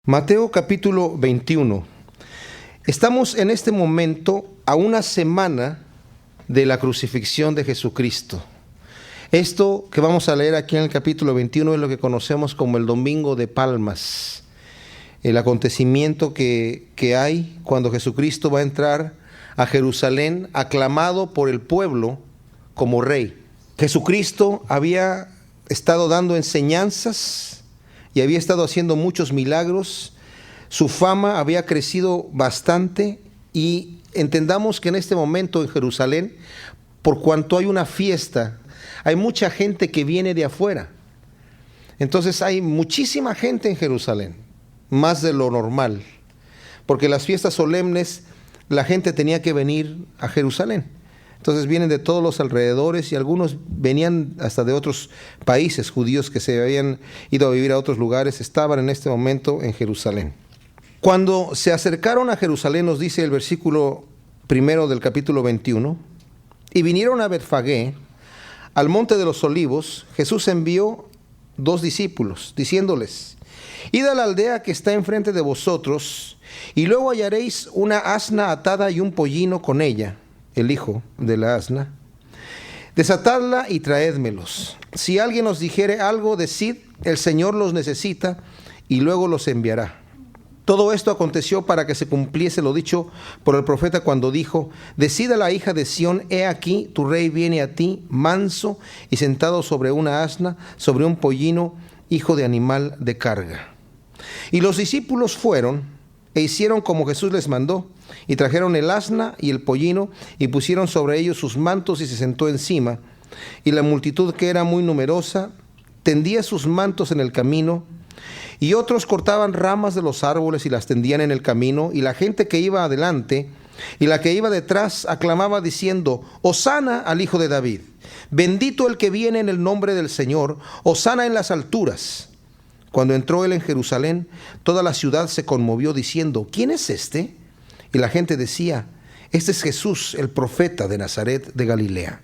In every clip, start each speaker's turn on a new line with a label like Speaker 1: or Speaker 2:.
Speaker 1: Mateo capítulo 21. Estamos en este momento a una semana de la crucifixión de Jesucristo. Esto que vamos a leer aquí en el capítulo 21 es lo que conocemos como el Domingo de Palmas. El acontecimiento que hay cuando Jesucristo va a entrar a Jerusalén aclamado por el pueblo como rey. Jesucristo había estado dando enseñanzas y había estado haciendo muchos milagros. Su fama había crecido bastante y entendamos que en este momento en Jerusalén, por cuanto hay una fiesta, hay mucha gente que viene de afuera. Entonces hay muchísima gente en Jerusalén, más de lo normal, porque las fiestas solemnes la gente tenía que venir a Jerusalén. Entonces vienen de todos los alrededores y algunos venían hasta de otros países, judíos que se habían ido a vivir a otros lugares, estaban en este momento en Jerusalén. Cuando se acercaron a Jerusalén, nos dice el versículo 1 del capítulo 21, y vinieron a Betfagé, al monte de los olivos. Jesús envió 2 discípulos, diciéndoles: id a la aldea que está enfrente de vosotros, y luego hallaréis una asna atada y un pollino con ella, el hijo de la asna. Desatadla y traédmelos. Si alguien os dijere algo, decid: el Señor los necesita, y luego los enviará. Todo esto aconteció para que se cumpliese lo dicho por el profeta cuando dijo: decid a la hija de Sión, he aquí, tu rey viene a ti, manso y sentado sobre una asna, sobre un pollino, hijo de animal de carga. Y los discípulos fueron e hicieron como Jesús les mandó, y trajeron el asna y el pollino, y pusieron sobre ellos sus mantos, y se sentó encima. Y la multitud, que era muy numerosa, tendía sus mantos en el camino, y otros cortaban ramas de los árboles y las tendían en el camino, y la gente que iba adelante y la que iba detrás aclamaba diciendo: Hosana al Hijo de David, bendito el que viene en el nombre del Señor, Hosana en las alturas. Cuando entró él en Jerusalén, toda la ciudad se conmovió diciendo: ¿quién es este? Y la gente decía: este es Jesús, el profeta de Nazaret de Galilea.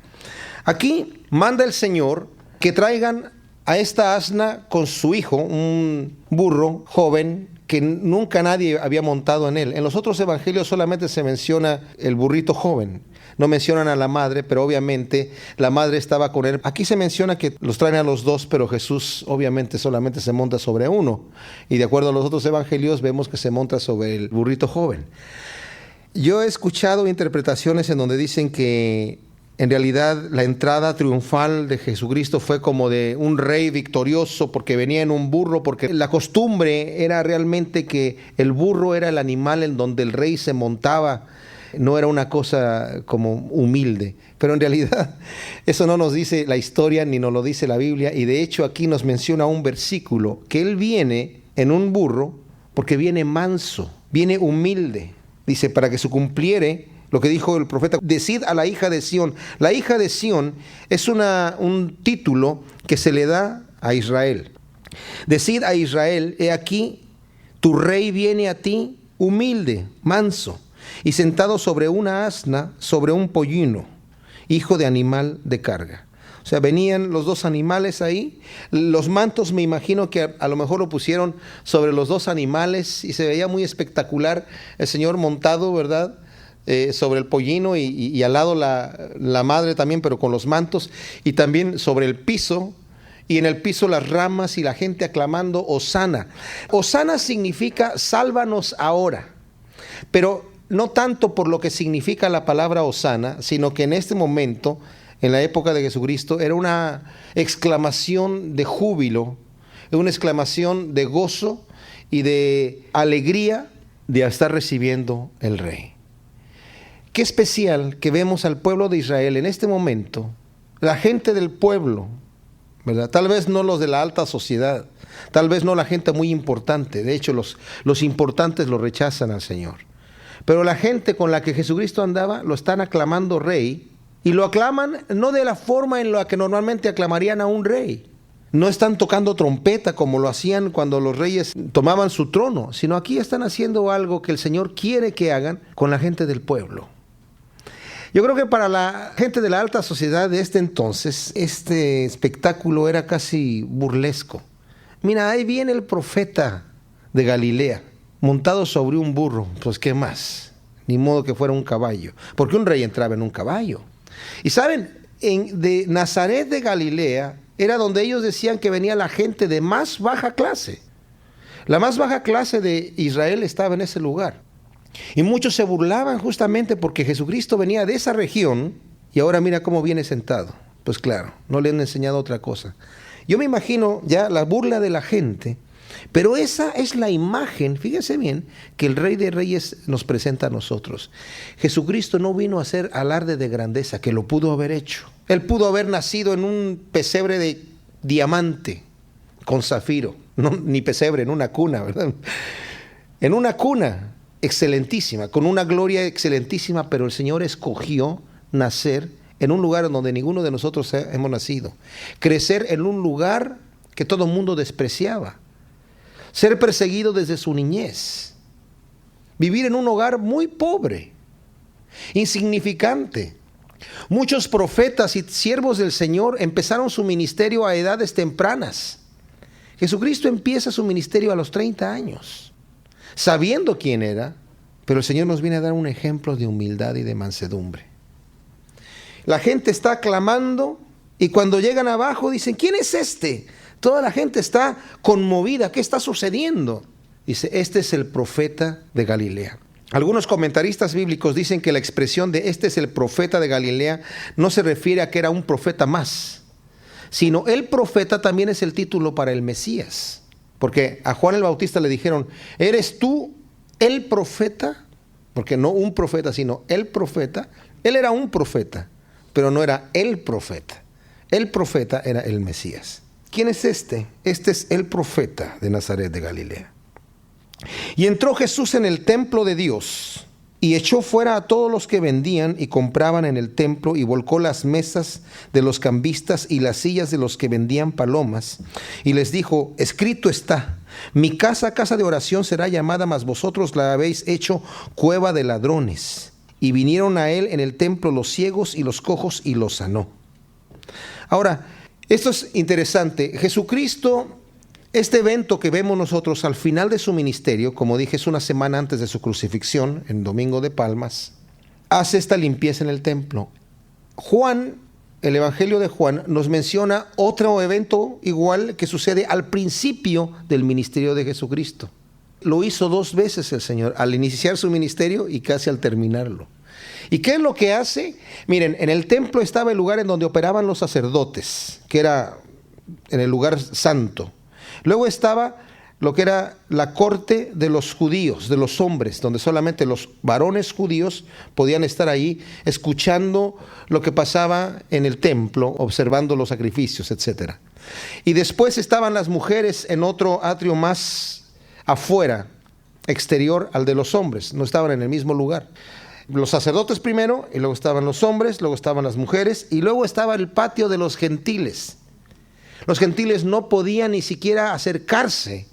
Speaker 1: Aquí manda el Señor que traigan a esta asna con su hijo, un burro joven que nunca nadie había montado en él. En los otros evangelios solamente se menciona el burrito joven. No mencionan a la madre, pero obviamente la madre estaba con él. Aquí se menciona que los traen a los 2, pero Jesús obviamente solamente se monta sobre uno. Y de acuerdo a los otros evangelios vemos que se monta sobre el burrito joven. Yo he escuchado interpretaciones en donde dicen que en realidad la entrada triunfal de Jesucristo fue como de un rey victorioso porque venía en un burro, porque la costumbre era realmente que el burro era el animal en donde el rey se montaba. No era una cosa como humilde, pero en realidad eso no nos dice la historia ni nos lo dice la Biblia, y de hecho aquí nos menciona un versículo que él viene en un burro porque viene manso, viene humilde. Dice, para que se cumpliere lo que dijo el profeta: decid a la hija de Sión. La hija de Sión es un título que se le da a Israel. Decid a Israel, he aquí, tu rey viene a ti humilde, manso, y sentado sobre una asna, sobre un pollino, hijo de animal de carga. O sea, venían los 2 animales ahí. Los mantos me imagino que a lo mejor lo pusieron sobre los 2 animales y se veía muy espectacular el Señor montado, ¿verdad? Sobre el pollino y al lado la madre también, pero con los mantos, y también sobre el piso, y en el piso las ramas y la gente aclamando Hosana. Hosana significa sálvanos ahora, pero no tanto por lo que significa la palabra Hosana, sino que en este momento, en la época de Jesucristo, era una exclamación de júbilo, una exclamación de gozo y de alegría de estar recibiendo el rey. Qué especial que vemos al pueblo de Israel en este momento, la gente del pueblo, ¿verdad? Tal vez no los de la alta sociedad, tal vez no la gente muy importante. De hecho, los importantes lo rechazan al Señor. Pero la gente con la que Jesucristo andaba lo están aclamando rey, y lo aclaman no de la forma en la que normalmente aclamarían a un rey. No están tocando trompeta como lo hacían cuando los reyes tomaban su trono, sino aquí están haciendo algo que el Señor quiere que hagan con la gente del pueblo. Yo creo que para la gente de la alta sociedad de este entonces, este espectáculo era casi burlesco. Mira, ahí viene el profeta de Galilea, montado sobre un burro. Pues qué más, ni modo que fuera un caballo, porque un rey entraba en un caballo. Y saben, de Nazaret de Galilea era donde ellos decían que venía la gente de más baja clase. La más baja clase de Israel estaba en ese lugar. Y muchos se burlaban justamente porque Jesucristo venía de esa región y ahora mira cómo viene sentado. Pues claro, no le han enseñado otra cosa. Yo me imagino ya la burla de la gente, pero esa es la imagen, fíjense bien, que el Rey de Reyes nos presenta a nosotros. Jesucristo no vino a hacer alarde de grandeza, que lo pudo haber hecho. Él pudo haber nacido en un pesebre de diamante con zafiro, no, ni pesebre, en una cuna, ¿verdad? En una cuna excelentísima, con una gloria excelentísima, pero el Señor escogió nacer en un lugar donde ninguno de nosotros hemos nacido. Crecer en un lugar que todo el mundo despreciaba. Ser perseguido desde su niñez. Vivir en un hogar muy pobre, insignificante. Muchos profetas y siervos del Señor empezaron su ministerio a edades tempranas. Jesucristo empieza su ministerio a los 30 años, sabiendo quién era, pero el Señor nos viene a dar un ejemplo de humildad y de mansedumbre. La gente está clamando y cuando llegan abajo dicen, ¿quién es este? Toda la gente está conmovida, ¿qué está sucediendo? Dice, este es el profeta de Galilea. Algunos comentaristas bíblicos dicen que la expresión de este es el profeta de Galilea no se refiere a que era un profeta más, sino el profeta también es el título para el Mesías. Porque a Juan el Bautista le dijeron, ¿eres tú el profeta? Porque no un profeta, sino el profeta. Él era un profeta, pero no era el profeta. El profeta era el Mesías. ¿Quién es este? Este es el profeta de Nazaret de Galilea. Y entró Jesús en el templo de Dios y echó fuera a todos los que vendían y compraban en el templo y volcó las mesas de los cambistas y las sillas de los que vendían palomas y les dijo, escrito está, mi casa, casa de oración será llamada, mas vosotros la habéis hecho cueva de ladrones. Y vinieron a él en el templo los ciegos y los cojos y los sanó. Ahora, esto es interesante. Jesucristo, este evento que vemos nosotros al final de su ministerio, como dije, es una semana antes de su crucifixión, en Domingo de Palmas, hace esta limpieza en el templo. Juan, el Evangelio de Juan, nos menciona otro evento igual que sucede al principio del ministerio de Jesucristo. Lo hizo 2 veces el Señor, al iniciar su ministerio y casi al terminarlo. ¿Y qué es lo que hace? Miren, en el templo estaba el lugar en donde operaban los sacerdotes, que era en el lugar santo. Luego estaba lo que era la corte de los judíos, de los hombres, donde solamente los varones judíos podían estar ahí escuchando lo que pasaba en el templo, observando los sacrificios, etc. Y después estaban las mujeres en otro atrio más afuera, exterior al de los hombres, no estaban en el mismo lugar. Los sacerdotes primero, y luego estaban los hombres, luego estaban las mujeres, y luego estaba el patio de los gentiles. Los gentiles no podían ni siquiera acercarse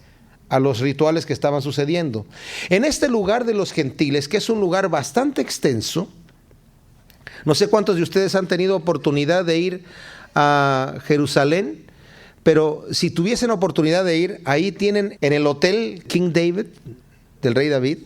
Speaker 1: a los rituales que estaban sucediendo. En este lugar de los gentiles, que es un lugar bastante extenso, no sé cuántos de ustedes han tenido oportunidad de ir a Jerusalén, pero si tuviesen oportunidad de ir, ahí tienen en el hotel King David, del rey David,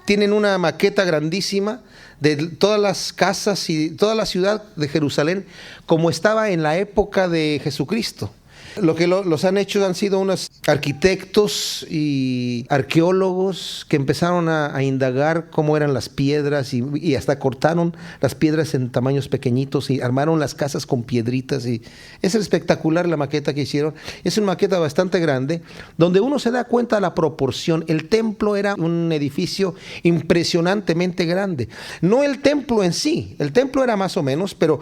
Speaker 1: tienen una maqueta grandísima de todas las casas y toda la ciudad de Jerusalén como estaba en la época de Jesucristo. Lo que los han hecho han sido unos arquitectos y arqueólogos que empezaron a indagar cómo eran las piedras y hasta cortaron las piedras en tamaños pequeñitos y armaron las casas con piedritas. Y es espectacular la maqueta que hicieron. Es una maqueta bastante grande donde uno se da cuenta de la proporción. El templo era un edificio impresionantemente grande. No el templo en sí, el templo era más o menos, pero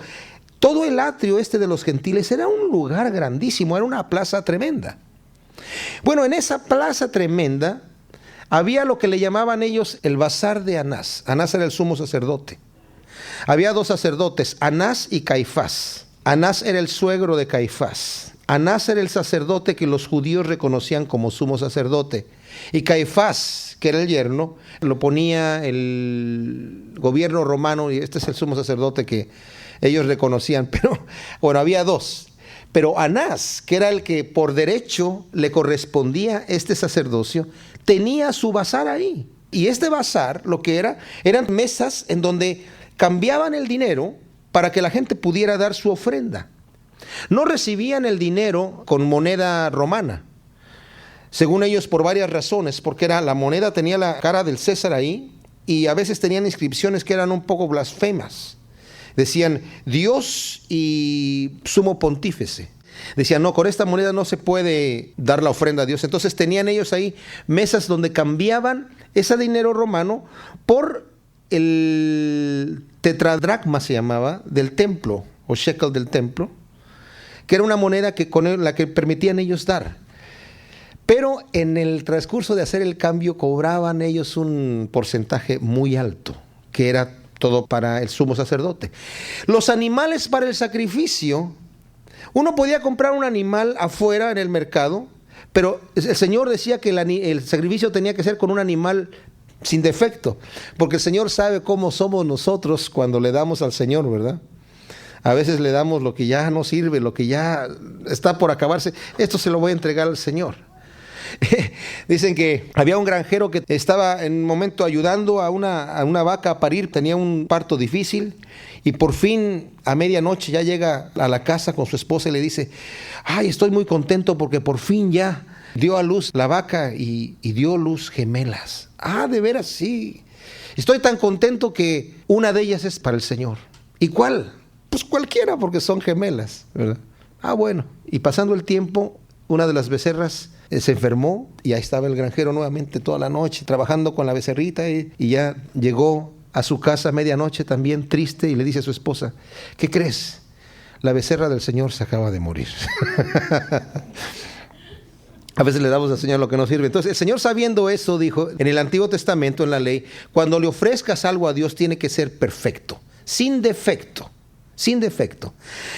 Speaker 1: todo el atrio de los gentiles era un lugar grandísimo, era una plaza tremenda. Bueno, en esa plaza tremenda había lo que le llamaban ellos el bazar de Anás. Anás era el sumo sacerdote. Había 2 sacerdotes, Anás y Caifás. Anás era el suegro de Caifás. Anás era el sacerdote que los judíos reconocían como sumo sacerdote. Y Caifás, que era el yerno, lo ponía el gobierno romano, y este es el sumo sacerdote que ellos reconocían, pero bueno, había 2. Pero Anás, que era el que por derecho le correspondía este sacerdocio, tenía su bazar ahí. Y este bazar, lo que eran mesas en donde cambiaban el dinero para que la gente pudiera dar su ofrenda. No recibían el dinero con moneda romana, según ellos, por varias razones, porque la moneda tenía la cara del César ahí, y a veces tenían inscripciones que eran un poco blasfemas. Decían Dios y sumo pontífice. Decían, no, con esta moneda no se puede dar la ofrenda a Dios. Entonces tenían ellos ahí mesas donde cambiaban ese dinero romano por el tetradracma, se llamaba, del templo, o shekel del templo, que era una moneda con la que permitían ellos dar. Pero en el transcurso de hacer el cambio cobraban ellos un porcentaje muy alto, que era todo para el sumo sacerdote. Los animales para el sacrificio, uno podía comprar un animal afuera en el mercado, pero el Señor decía que el sacrificio tenía que ser con un animal sin defecto, porque el Señor sabe cómo somos nosotros cuando le damos al Señor, ¿verdad? A veces le damos lo que ya no sirve, lo que ya está por acabarse. Esto se lo voy a entregar al Señor. Dicen que había un granjero que estaba en un momento ayudando a una vaca a parir, tenía un parto difícil, y por fin a medianoche ya llega a la casa con su esposa y le dice, ay, estoy muy contento porque por fin ya dio a luz la vaca y dio luz gemelas. Ah, de veras, sí. Estoy tan contento que una de ellas es para el Señor. ¿Y cuál? Pues cualquiera, porque son gemelas, ¿verdad? Ah, bueno. Y pasando el tiempo, una de las becerras se enfermó y ahí estaba el granjero nuevamente toda la noche trabajando con la becerrita y ya llegó a su casa a medianoche también triste y le dice a su esposa, ¿qué crees? La becerra del Señor se acaba de morir. A veces le damos al Señor lo que no sirve. Entonces el Señor, sabiendo eso, dijo en el Antiguo Testamento, en la ley, cuando le ofrezcas algo a Dios tiene que ser perfecto, sin defecto. Sin defecto.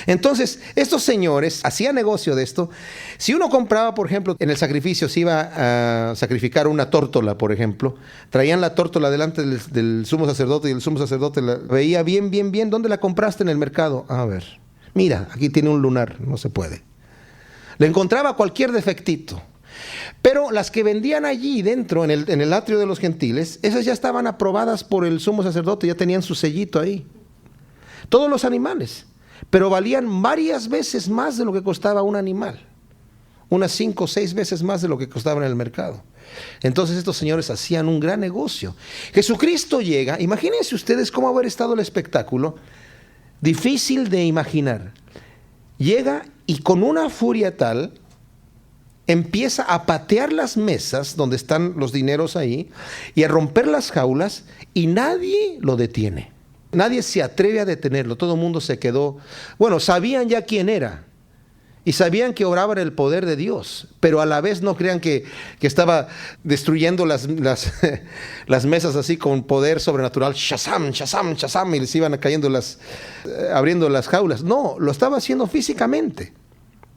Speaker 1: Entonces, estos señores hacían negocio de esto. Si uno compraba, por ejemplo, en el sacrificio, se iba a sacrificar una tórtola, por ejemplo, traían la tórtola delante del sumo sacerdote y el sumo sacerdote la veía bien. ¿Dónde la compraste? En el mercado. A ver, mira, aquí tiene un lunar, no se puede. Le encontraba cualquier defectito. Pero las que vendían allí dentro, en el atrio de los gentiles, esas ya estaban aprobadas por el sumo sacerdote, ya tenían su sellito ahí. Todos los animales, pero valían varias veces más de lo que costaba un animal. Unas 5 o 6 veces más de lo que costaba en el mercado. Entonces estos señores hacían un gran negocio. Jesucristo llega, imagínense ustedes cómo haber estado el espectáculo, difícil de imaginar. Llega y con una furia tal, empieza a patear las mesas donde están los dineros ahí y a romper las jaulas y nadie lo detiene. Nadie se atreve a detenerlo, todo el mundo se quedó. Bueno, sabían ya quién era y sabían que obraba en el poder de Dios, pero a la vez no crean que estaba destruyendo las mesas así con poder sobrenatural, shazam, shazam, shazam, y les iban cayendo abriendo las jaulas. No, lo estaba haciendo físicamente,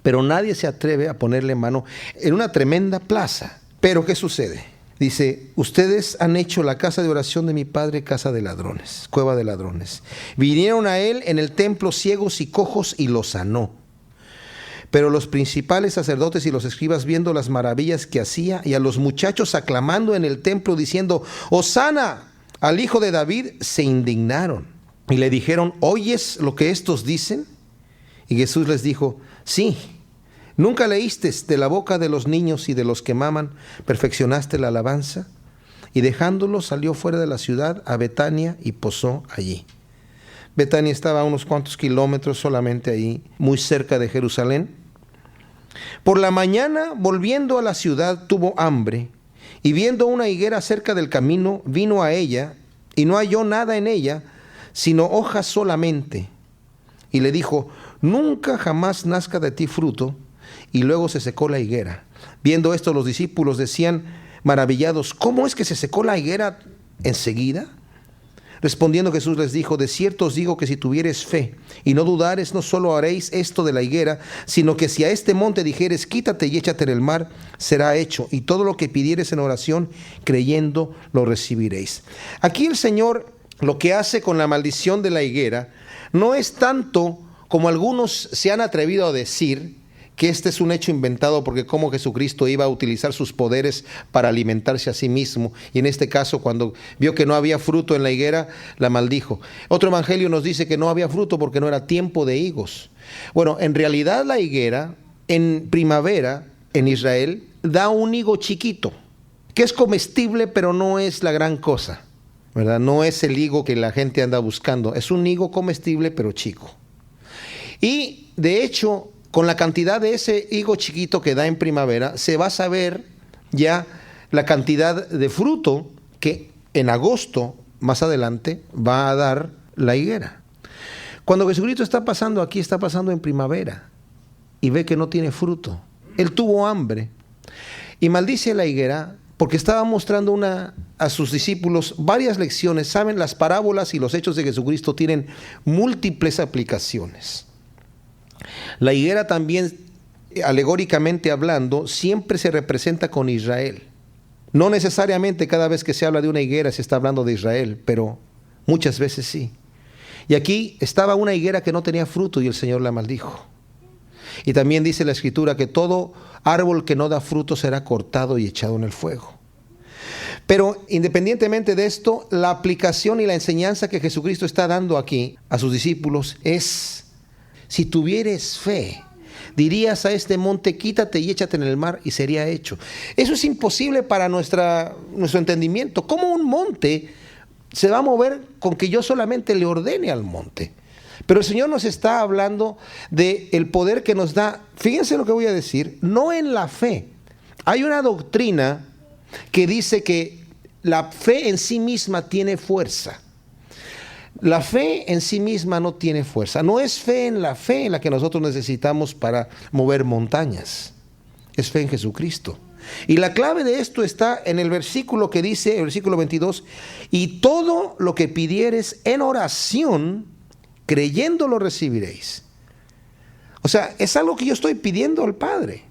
Speaker 1: pero nadie se atreve a ponerle mano en una tremenda plaza. Pero ¿qué sucede? Dice, ustedes han hecho la casa de oración de mi padre casa de ladrones, cueva de ladrones. Vinieron a él en el templo ciegos y cojos y los sanó. Pero los principales sacerdotes y los escribas, viendo las maravillas que hacía y a los muchachos aclamando en el templo diciendo, Hosana al hijo de David, se indignaron y le dijeron, ¿oyes lo que estos dicen? Y Jesús les dijo, sí. ¿Nunca leíste de la boca de los niños y de los que maman, perfeccionaste la alabanza? Y dejándolo salió fuera de la ciudad a Betania y posó allí. Betania estaba a unos cuantos kilómetros solamente ahí, muy cerca de Jerusalén. Por la mañana, volviendo a la ciudad, tuvo hambre, y viendo una higuera cerca del camino, vino a ella, y no halló nada en ella, sino hojas solamente. Y le dijo, nunca jamás nazca de ti fruto. Y luego se secó la higuera. Viendo esto, los discípulos decían maravillados, ¿cómo es que se secó la higuera enseguida? Respondiendo Jesús les dijo, de cierto os digo que si tuviereis fe y no dudares, no solo haréis esto de la higuera, sino que si a este monte dijeres, quítate y échate en el mar, será hecho. Y todo lo que pidieres en oración, creyendo, lo recibiréis. Aquí el Señor lo que hace con la maldición de la higuera no es tanto como algunos se han atrevido a decir, que este es un hecho inventado porque como Jesucristo iba a utilizar sus poderes para alimentarse a sí mismo, y en este caso cuando vio que no había fruto en la higuera, la maldijo. Otro evangelio nos dice que no había fruto porque no era tiempo de higos. Bueno, en realidad la higuera en primavera en Israel da un higo chiquito, que es comestible pero no es la gran cosa, ¿verdad? No es el higo que la gente anda buscando, es un higo comestible pero chico. Y de hecho, con la cantidad de ese higo chiquito que da en primavera, se va a saber ya la cantidad de fruto que en agosto, más adelante, va a dar la higuera. Cuando Jesucristo está pasando aquí, está pasando en primavera y ve que no tiene fruto. Él tuvo hambre y maldice la higuera porque estaba mostrando a sus discípulos varias lecciones. Saben, las parábolas y los hechos de Jesucristo tienen múltiples aplicaciones. La higuera también, alegóricamente hablando, siempre se representa con Israel. No necesariamente cada vez que se habla de una higuera se está hablando de Israel, pero muchas veces sí. Y aquí estaba una higuera que no tenía fruto y el Señor la maldijo. Y también dice la Escritura que todo árbol que no da fruto será cortado y echado en el fuego. Pero independientemente de esto, la aplicación y la enseñanza que Jesucristo está dando aquí a sus discípulos es: si tuvieres fe, dirías a este monte, quítate y échate en el mar, y sería hecho. Eso es imposible para nuestro entendimiento. ¿Cómo un monte se va a mover con que yo solamente le ordene al monte? Pero el Señor nos está hablando del poder que nos da. Fíjense lo que voy a decir, no en la fe. Hay una doctrina que dice que la fe en sí misma tiene fuerza. La fe en sí misma no tiene fuerza. No es fe en la que nosotros necesitamos para mover montañas. Es fe en Jesucristo. Y la clave de esto está en el versículo que dice, el versículo 22, y todo lo que pidieres en oración, creyendo lo recibiréis. O sea, es algo que yo estoy pidiendo al Padre.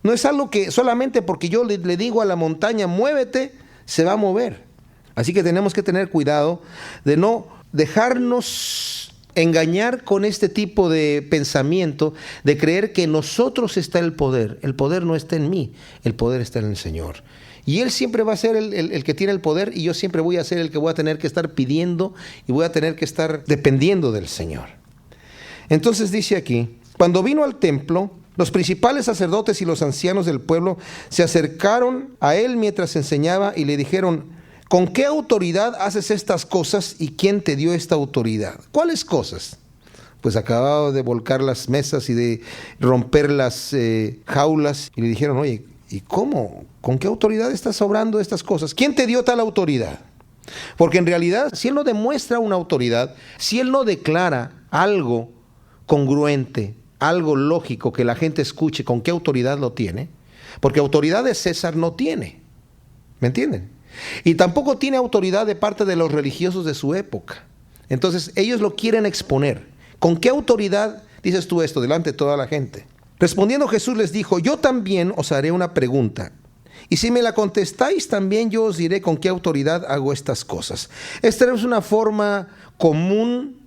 Speaker 1: No es algo que solamente porque yo le digo a la montaña, muévete, se va a mover. Así que tenemos que tener cuidado de no dejarnos engañar con este tipo de pensamiento, de creer que en nosotros está el poder. El poder no está en mí, el poder está en el Señor. Y Él siempre va a ser el que tiene el poder, y yo siempre voy a ser el que voy a tener que estar pidiendo y voy a tener que estar dependiendo del Señor. Entonces dice aquí, cuando vino al templo, los principales sacerdotes y los ancianos del pueblo se acercaron a Él mientras enseñaba y le dijeron: ¿con qué autoridad haces estas cosas y quién te dio esta autoridad? ¿Cuáles cosas? Pues acababa de volcar las mesas y de romper las jaulas, y le dijeron: oye, ¿y cómo? ¿Con qué autoridad estás obrando estas cosas? ¿Quién te dio tal autoridad? Porque en realidad, si Él no demuestra una autoridad, si Él no declara algo congruente, algo lógico que la gente escuche, ¿con qué autoridad lo tiene? Porque autoridad de César no tiene. ¿Me entienden? Y tampoco tiene autoridad de parte de los religiosos de su época. Entonces ellos lo quieren exponer. ¿Con qué autoridad dices tú esto delante de toda la gente? Respondiendo Jesús les dijo: yo también os haré una pregunta, y si me la contestáis, también yo os diré con qué autoridad hago estas cosas. Esta es una forma común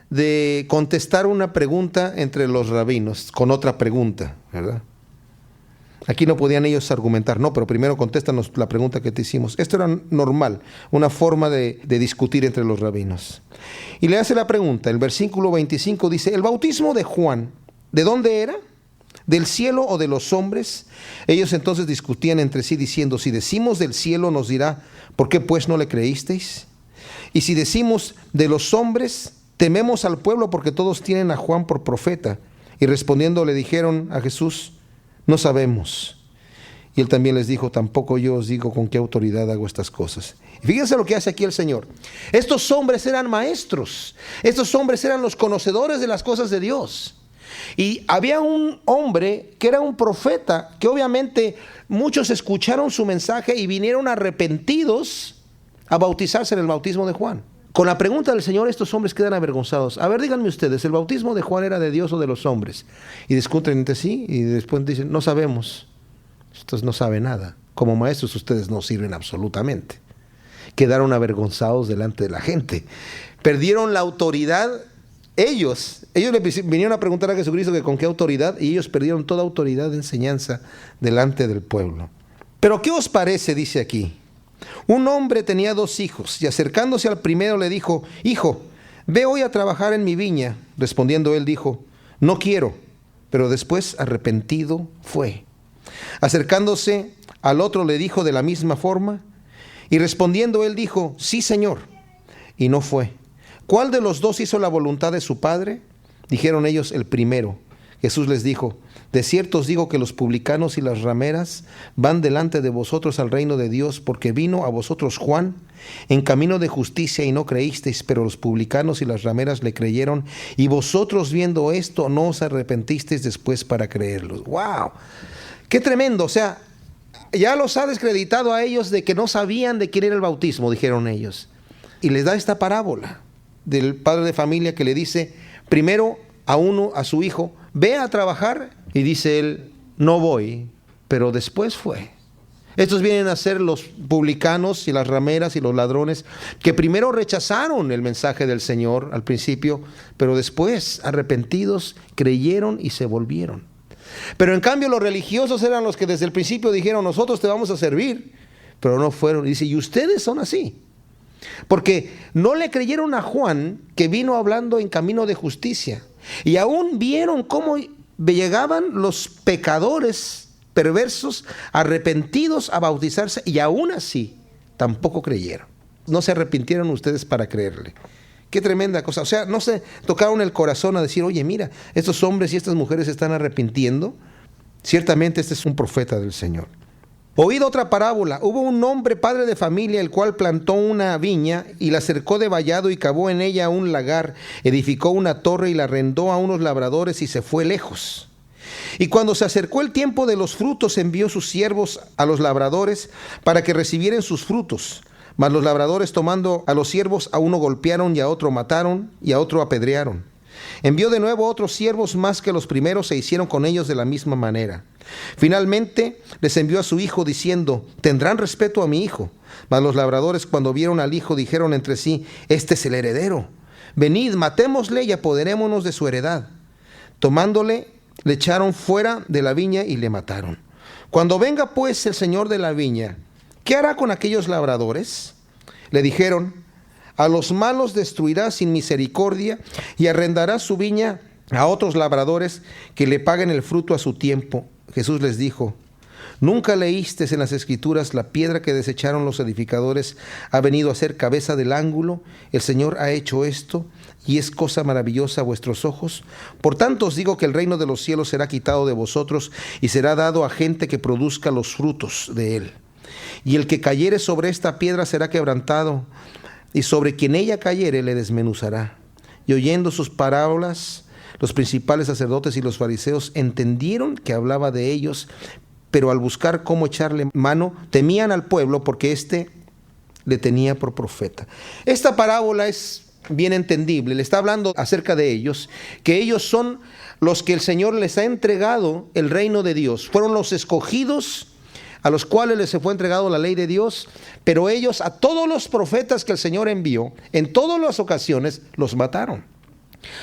Speaker 1: de contestar una pregunta entre los rabinos con otra pregunta, ¿verdad? Aquí no podían ellos argumentar, no, pero primero contéstanos la pregunta que te hicimos. Esto era normal, una forma de discutir entre los rabinos. Y le hace la pregunta, el versículo 25 dice: el bautismo de Juan, ¿de dónde era? ¿Del cielo o de los hombres? Ellos entonces discutían entre sí diciendo: si decimos del cielo, nos dirá, ¿por qué pues no le creísteis? Y si decimos de los hombres, tememos al pueblo porque todos tienen a Juan por profeta. Y respondiendo le dijeron a Jesús: no sabemos. Y él también les dijo: tampoco yo os digo con qué autoridad hago estas cosas. Y fíjense lo que hace aquí el Señor. Estos hombres eran maestros. Estos hombres eran los conocedores de las cosas de Dios. Y había un hombre que era un profeta, que obviamente muchos escucharon su mensaje y vinieron arrepentidos a bautizarse en el bautismo de Juan. Con la pregunta del Señor, estos hombres quedan avergonzados. A ver, díganme ustedes, ¿el bautismo de Juan era de Dios o de los hombres? Y discuten entre sí y después dicen: no sabemos. Estos no saben nada. Como maestros ustedes no sirven absolutamente. Quedaron avergonzados delante de la gente. Perdieron la autoridad Ellos vinieron a preguntar a Jesucristo que con qué autoridad, y ellos perdieron toda autoridad de enseñanza delante del pueblo. Pero ¿qué os parece? Dice aquí. Un hombre tenía 2 hijos, y acercándose al primero le dijo: Hijo, ve hoy a trabajar en mi viña. Respondiendo él dijo: No quiero. Pero después, arrepentido, fue. Acercándose al otro le dijo de la misma forma, y respondiendo él dijo: Sí, Señor. Y no fue. ¿Cuál de los 2 hizo la voluntad de su padre? Dijeron ellos: el primero. Jesús les dijo: de cierto os digo que los publicanos y las rameras van delante de vosotros al reino de Dios, porque vino a vosotros Juan en camino de justicia y no creísteis, pero los publicanos y las rameras le creyeron, y vosotros viendo esto no os arrepentisteis después para creerlos. ¡Wow! ¡Qué tremendo! O sea, ya los ha descreditado a ellos de que no sabían de quién era el bautismo, dijeron ellos. Y les da esta parábola del padre de familia que le dice primero a su hijo: ve a trabajar, y dice él: no voy, pero después fue. Estos vienen a ser los publicanos y las rameras y los ladrones que primero rechazaron el mensaje del Señor al principio, pero después, arrepentidos, creyeron y se volvieron. Pero en cambio los religiosos eran los que desde el principio dijeron: nosotros te vamos a servir, pero no fueron. Y dice: y ustedes son así, porque no le creyeron a Juan, que vino hablando en camino de justicia, y aún vieron cómo llegaban los pecadores perversos arrepentidos a bautizarse, y aún así tampoco creyeron. No se arrepintieron ustedes para creerle. Qué tremenda cosa. O sea, no se tocaron el corazón a decir: oye, mira, estos hombres y estas mujeres se están arrepintiendo. Ciertamente este es un profeta del Señor. Oíd otra parábola. Hubo un hombre padre de familia, el cual plantó una viña y la cercó de vallado y cavó en ella un lagar, edificó una torre y la arrendó a unos labradores y se fue lejos. Y cuando se acercó el tiempo de los frutos, envió sus siervos a los labradores para que recibieran sus frutos. Mas los labradores, tomando a los siervos, a uno golpearon y a otro mataron y a otro apedrearon. Envió de nuevo otros siervos más que los primeros, e hicieron con ellos de la misma manera. Finalmente les envió a su hijo diciendo: tendrán respeto a mi hijo. Mas los labradores, cuando vieron al hijo, dijeron entre sí: este es el heredero. Venid, matémosle y apoderémonos de su heredad. Tomándole, le echaron fuera de la viña y le mataron. Cuando venga pues el señor de la viña, ¿qué hará con aquellos labradores? Le dijeron: a los malos destruirá sin misericordia y arrendará su viña a otros labradores que le paguen el fruto a su tiempo. Jesús les dijo: ¿nunca leísteis en las Escrituras: la piedra que desecharon los edificadores ha venido a ser cabeza del ángulo? El Señor ha hecho esto, y es cosa maravillosa a vuestros ojos. Por tanto os digo que el reino de los cielos será quitado de vosotros y será dado a gente que produzca los frutos de él. Y el que cayere sobre esta piedra será quebrantado, y sobre quien ella cayere le desmenuzará. Y oyendo sus parábolas, los principales sacerdotes y los fariseos entendieron que hablaba de ellos, pero al buscar cómo echarle mano, temían al pueblo, porque éste le tenía por profeta. Esta parábola es bien entendible. Le está hablando acerca de ellos, que ellos son los que el Señor les ha entregado el reino de Dios. Fueron los escogidos a los cuales les fue entregado la ley de Dios, pero ellos, a todos los profetas que el Señor envió, en todas las ocasiones los mataron.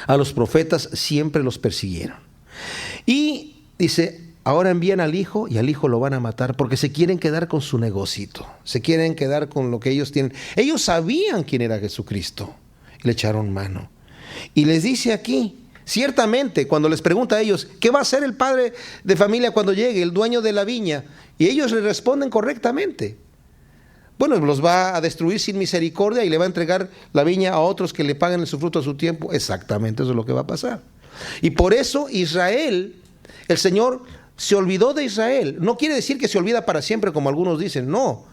Speaker 1: A los profetas siempre los persiguieron. Y dice: ahora envían al hijo, y al hijo lo van a matar porque se quieren quedar con su negocito, se quieren quedar con lo que ellos tienen. Ellos sabían quién era Jesucristo, le echaron mano. Y les dice aquí, ciertamente, cuando les pregunta a ellos: ¿qué va a hacer el padre de familia cuando llegue, el dueño de la viña? Y ellos le responden correctamente: bueno, los va a destruir sin misericordia y le va a entregar la viña a otros que le paguen su fruto a su tiempo. Exactamente, eso es lo que va a pasar. Y por eso Israel, el Señor se olvidó de Israel. No quiere decir que se olvida para siempre, como algunos dicen, no.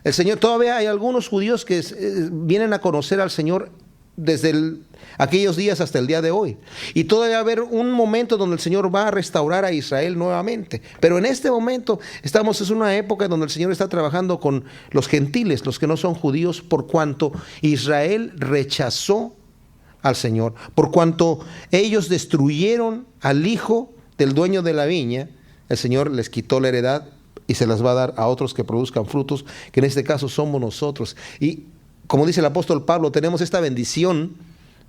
Speaker 1: El Señor, todavía hay algunos judíos que vienen a conocer al Señor desde aquellos días hasta el día de hoy. Y todavía va a haber un momento donde el Señor va a restaurar a Israel nuevamente. Pero en este momento es una época donde el Señor está trabajando con los gentiles, los que no son judíos, por cuanto Israel rechazó al Señor, por cuanto ellos destruyeron al hijo del dueño de la viña. El Señor les quitó la heredad y se las va a dar a otros que produzcan frutos, que en este caso somos nosotros. Y como dice el apóstol Pablo, tenemos esta bendición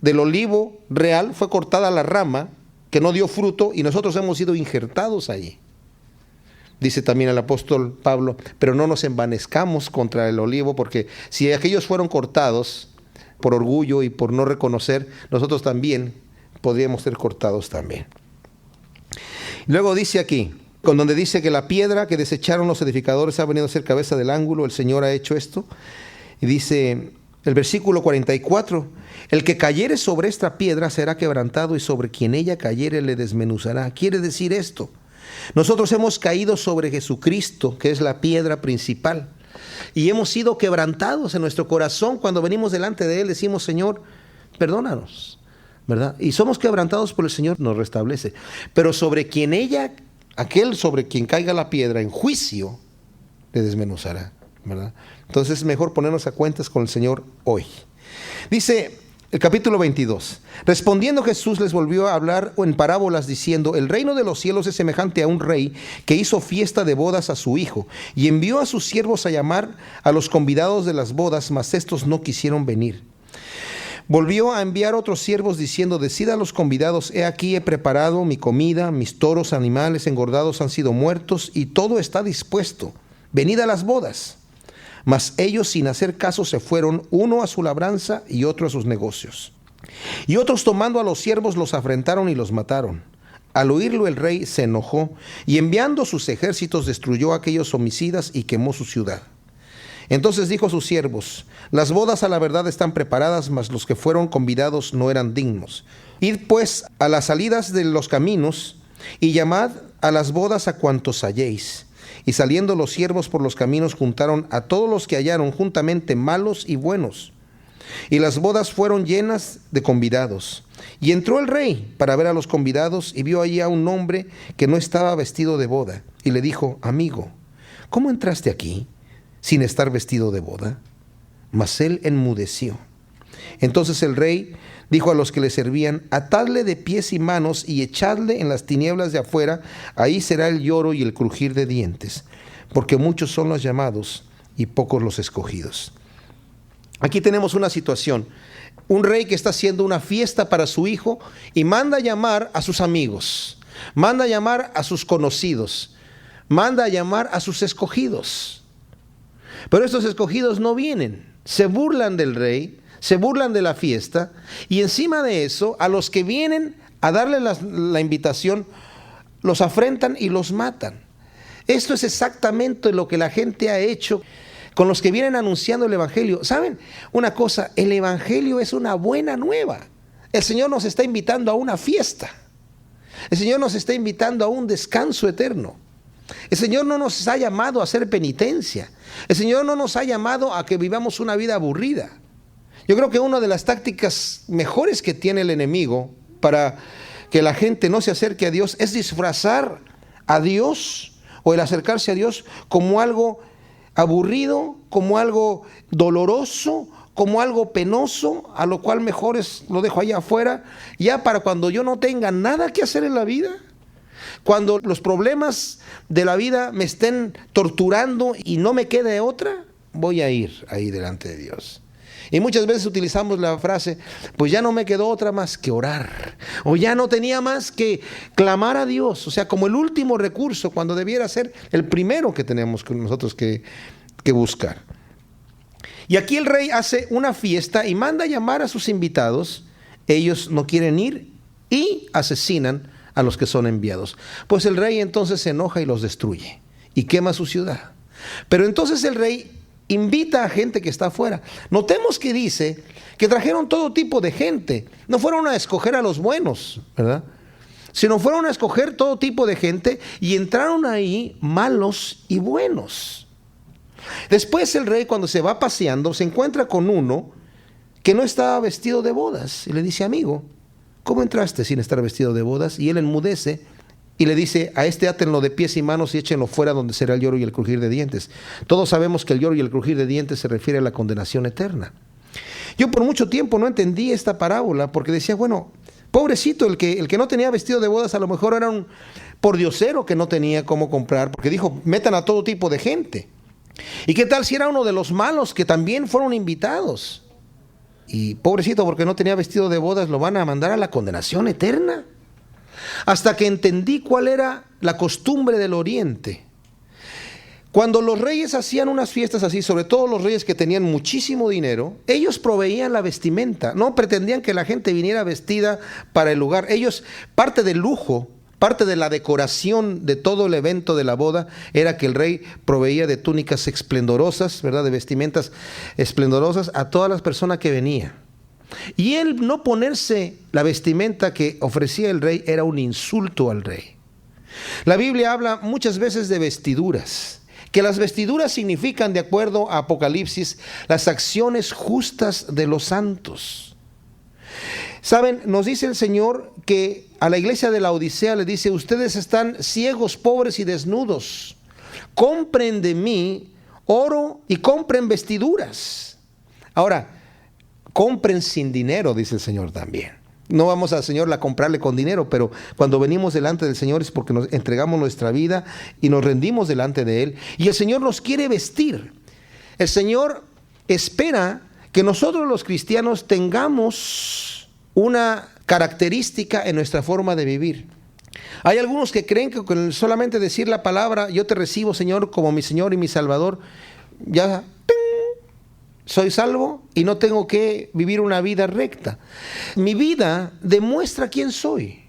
Speaker 1: del olivo real fue cortada la rama que no dio fruto y nosotros hemos sido injertados allí. Dice también el apóstol Pablo, pero no nos envanezcamos contra el olivo, porque si aquellos fueron cortados por orgullo y por no reconocer, nosotros también podríamos ser cortados también. Luego dice aquí, con donde dice que la piedra que desecharon los edificadores ha venido a ser cabeza del ángulo, el Señor ha hecho esto. Y dice el versículo 44, el que cayere sobre esta piedra será quebrantado y sobre quien ella cayere le desmenuzará. Quiere decir esto, nosotros hemos caído sobre Jesucristo, que es la piedra principal, y hemos sido quebrantados en nuestro corazón. Cuando venimos delante de Él decimos, Señor, perdónanos, ¿verdad? Y somos quebrantados por el Señor, nos restablece. Pero sobre quien aquel sobre quien caiga la piedra en juicio, le desmenuzará, ¿verdad? Entonces es mejor ponernos a cuentas con el Señor hoy. Dice el capítulo 22, respondiendo Jesús les volvió a hablar en parábolas diciendo, el reino de los cielos es semejante a un rey que hizo fiesta de bodas a su hijo y envió a sus siervos a llamar a los convidados de las bodas, mas estos no quisieron venir. Volvió a enviar otros siervos diciendo, decid a los convidados, he aquí he preparado mi comida, mis toros, animales engordados han sido muertos y todo está dispuesto, venid a las bodas. Mas ellos sin hacer caso se fueron, uno a su labranza y otro a sus negocios. Y otros tomando a los siervos los afrentaron y los mataron. Al oírlo el rey se enojó y enviando sus ejércitos destruyó a aquellos homicidas y quemó su ciudad. Entonces dijo a sus siervos, las bodas a la verdad están preparadas, mas los que fueron convidados no eran dignos. Id pues a las salidas de los caminos y llamad a las bodas a cuantos halléis. Y saliendo los siervos por los caminos juntaron a todos los que hallaron juntamente, malos y buenos. Y las bodas fueron llenas de convidados. Y entró el rey para ver a los convidados y vio allí a un hombre que no estaba vestido de boda. Y le dijo, amigo, ¿cómo entraste aquí sin estar vestido de boda? Mas él enmudeció. Entonces el rey dijo a los que le servían, atadle de pies y manos y echadle en las tinieblas de afuera, ahí será el lloro y el crujir de dientes, porque muchos son los llamados y pocos los escogidos. Aquí tenemos una situación, un rey que está haciendo una fiesta para su hijo y manda a llamar a sus amigos, manda a llamar a sus conocidos, manda a llamar a sus escogidos. Pero estos escogidos no vienen, se burlan del rey, se burlan de la fiesta y encima de eso a los que vienen a darle la invitación los afrentan y los matan. Esto es exactamente lo que la gente ha hecho con los que vienen anunciando el evangelio. ¿Saben una cosa? El evangelio es una buena nueva. El Señor nos está invitando a una fiesta. El Señor nos está invitando a un descanso eterno. El Señor no nos ha llamado a hacer penitencia. El Señor no nos ha llamado a que vivamos una vida aburrida. Yo creo que una de las tácticas mejores que tiene el enemigo para que la gente no se acerque a Dios es disfrazar a Dios o el acercarse a Dios como algo aburrido, como algo doloroso, como algo penoso, a lo cual mejor lo dejo allá afuera, ya para cuando yo no tenga nada que hacer en la vida, cuando los problemas de la vida me estén torturando y no me quede otra, voy a ir ahí delante de Dios. Y muchas veces utilizamos la frase, pues ya no me quedó otra más que orar, o ya no tenía más que clamar a Dios, o sea, como el último recurso, cuando debiera ser el primero que tenemos nosotros que buscar. Y aquí el rey hace una fiesta y manda a llamar a sus invitados, ellos no quieren ir y asesinan a los que son enviados. Pues el rey entonces se enoja y los destruye y quema su ciudad. Pero entonces el rey invita a gente que está afuera. Notemos que dice que trajeron todo tipo de gente. No fueron a escoger a los buenos, ¿verdad? Sino fueron a escoger todo tipo de gente y entraron ahí malos y buenos. Después el rey, cuando se va paseando, se encuentra con uno que no estaba vestido de bodas y le dice, amigo, ¿cómo entraste sin estar vestido de bodas? Y él enmudece y le dice, a este átenlo de pies y manos y échenlo fuera donde será el lloro y el crujir de dientes. Todos sabemos que el lloro y el crujir de dientes se refiere a la condenación eterna. Yo por mucho tiempo no entendí esta parábola porque decía, bueno, pobrecito, el que no tenía vestido de bodas a lo mejor era un pordiosero que no tenía cómo comprar, porque dijo, metan a todo tipo de gente. ¿Y qué tal si era uno de los malos que también fueron invitados? Y pobrecito, porque no tenía vestido de bodas, lo van a mandar a la condenación eterna. Hasta que entendí cuál era la costumbre del oriente. Cuando los reyes hacían unas fiestas así, sobre todo los reyes que tenían muchísimo dinero, ellos proveían la vestimenta. No pretendían que la gente viniera vestida para el lugar. Ellos, parte del lujo, parte de la decoración de todo el evento de la boda, era que el rey proveía de túnicas esplendorosas, ¿verdad?, de vestimentas esplendorosas a todas las personas que venían. Y el no ponerse la vestimenta que ofrecía el rey era un insulto al rey. La Biblia habla muchas veces de vestiduras, que las vestiduras significan, de acuerdo a Apocalipsis, las acciones justas de los santos. Saben, nos dice el Señor que a la iglesia de la Odisea le dice: ustedes están ciegos, pobres y desnudos. Compren de mí oro y compren vestiduras. Ahora, compren sin dinero, dice el Señor también. No vamos al Señor a comprarle con dinero, pero cuando venimos delante del Señor es porque nos entregamos nuestra vida y nos rendimos delante de Él. Y el Señor nos quiere vestir. El Señor espera que nosotros los cristianos tengamos una característica en nuestra forma de vivir. Hay algunos que creen que con solamente decir la palabra, yo te recibo, Señor, como mi Señor y mi Salvador, ya soy salvo y no tengo que vivir una vida recta. Mi vida demuestra quién soy.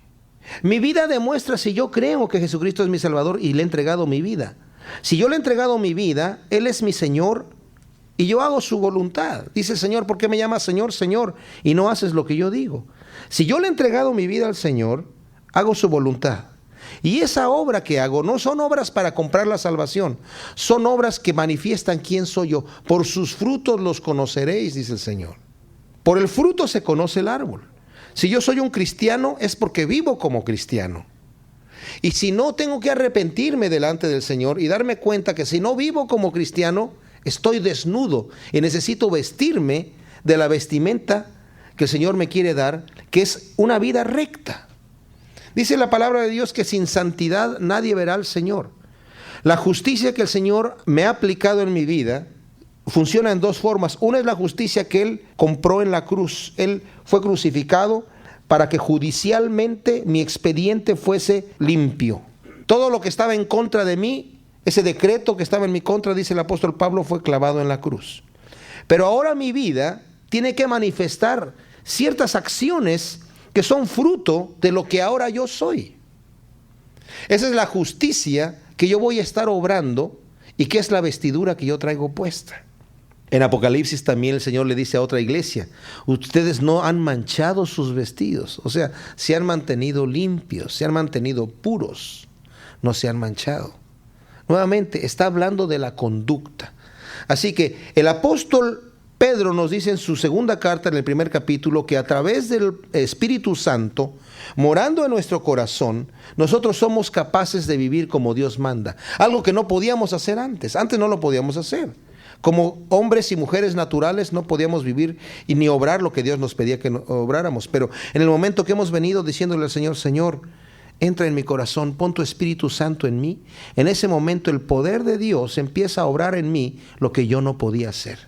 Speaker 1: Mi vida demuestra si yo creo que Jesucristo es mi Salvador y le he entregado mi vida. Si yo le he entregado mi vida, Él es mi Señor y yo hago su voluntad. Dice el Señor: ¿por qué me llamas Señor, Señor, y no haces lo que yo digo? Si yo le he entregado mi vida al Señor, hago su voluntad. Y esa obra que hago no son obras para comprar la salvación, son obras que manifiestan quién soy yo. Por sus frutos los conoceréis, dice el Señor. Por el fruto se conoce el árbol. Si yo soy un cristiano es porque vivo como cristiano. Y si no, tengo que arrepentirme delante del Señor y darme cuenta que si no vivo como cristiano, estoy desnudo y necesito vestirme de la vestimenta que el Señor me quiere dar, que es una vida recta. Dice la palabra de Dios que sin santidad nadie verá al Señor. La justicia que el Señor me ha aplicado en mi vida funciona en dos formas. Una es la justicia que Él compró en la cruz. Él fue crucificado para que judicialmente mi expediente fuese limpio. Todo lo que estaba en contra de mí, ese decreto que estaba en mi contra, dice el apóstol Pablo, fue clavado en la cruz. Pero ahora mi vida tiene que manifestar ciertas acciones que son fruto de lo que ahora yo soy. Esa es la justicia que yo voy a estar obrando y que es la vestidura que yo traigo puesta. En Apocalipsis también el Señor le dice a otra iglesia: ustedes no han manchado sus vestidos. O sea, se han mantenido limpios, se han mantenido puros, no se han manchado. Nuevamente está hablando de la conducta. Así que el apóstol Pedro nos dice en su segunda carta, en el primer capítulo, que a través del Espíritu Santo, morando en nuestro corazón, nosotros somos capaces de vivir como Dios manda. Algo que no podíamos hacer antes. Antes no lo podíamos hacer. Como hombres y mujeres naturales no podíamos vivir y ni obrar lo que Dios nos pedía que obráramos. Pero en el momento que hemos venido diciéndole al Señor: Señor, entra en mi corazón, pon tu Espíritu Santo en mí, en ese momento el poder de Dios empieza a obrar en mí lo que yo no podía hacer,